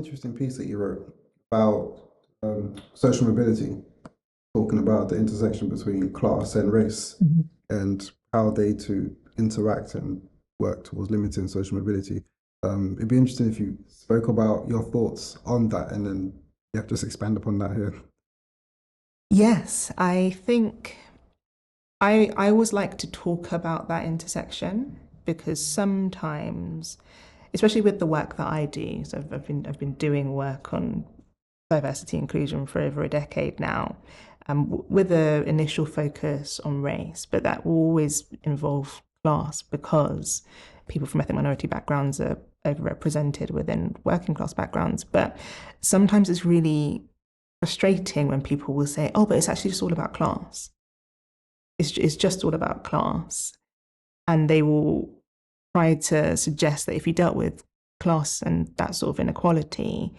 Interesting piece that you wrote about social mobility, talking about the intersection between class and race Mhm. and how they two interact and work towards limiting social mobility. It'd be interesting if you spoke about your thoughts on that and then yeah, just expand upon that here. Yes, I think I always like to talk about that intersection because sometimes, especially with the work that I do, so I've been doing work on diversity inclusion for over a decade now, with an initial focus on race, but that will always involve class because people from ethnic minority backgrounds are overrepresented within working class backgrounds. But sometimes it's really frustrating when people will say, "Oh, but it's actually just all about class. It's just all about class," and they will try to suggest that if you dealt with class and that sort of inequality,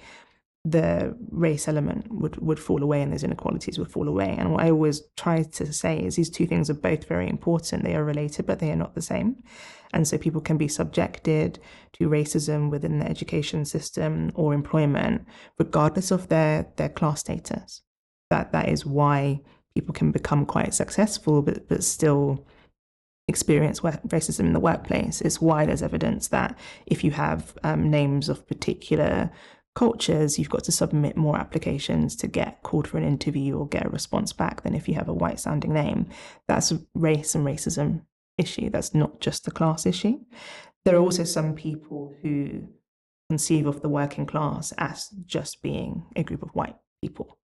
the race element would fall away and those inequalities would fall away. And what I always try to say is these two things are both very important. They are related, but they are not the same. And so people can be subjected to racism within the education system or employment, regardless of their class status. That is why people can become quite successful, but still experience racism in the workplace. It's why there's evidence that if you have names of particular cultures, you've got to submit more applications to get called for an interview or get a response back than if you have a white sounding name. That's a race and racism issue. That's not just a class issue. There are also some people who conceive of the working class as just being a group of white people.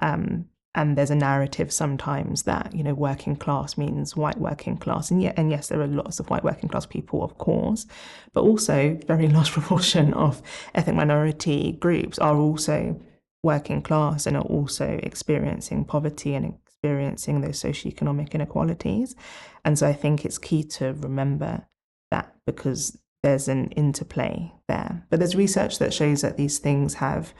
Um, and there's a narrative sometimes that working class means white working class, and yes, there are lots of white working class people, of course, but also a very large proportion of ethnic minority groups are also working class and are also experiencing poverty and experiencing those socioeconomic inequalities. And so I think it's key to remember that because there's an interplay there. But there's research that shows that these things have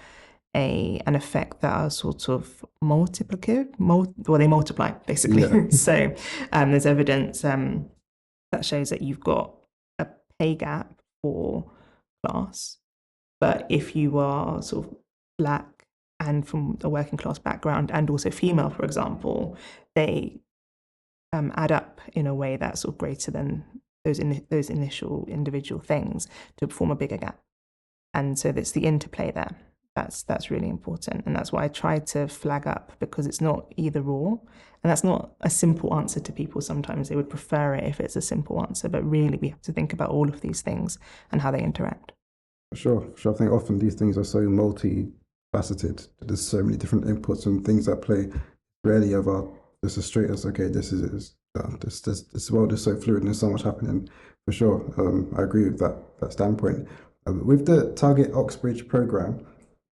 an effect that are sort of multiplicative, well, they multiply Yeah. basically. So there's evidence that shows that you've got a pay gap for class, but if you are sort of black and from a working class background and also female, for example, they add up in a way that's sort of greater than those initial individual things to form a bigger gap. And so it's the interplay there. That's really important. And that's why I try to flag up because it's not either or. And that's not a simple answer to people. Sometimes they would prefer it if it's a simple answer, but really we have to think about all of these things and how they interact. Sure, sure. I think often these things are so multifaceted. There's so many different inputs and things at play. Rarely ever just as straight as okay, this is it. This world is so fluid and there's so much happening for sure. I agree with that standpoint. With the Target Oxbridge program,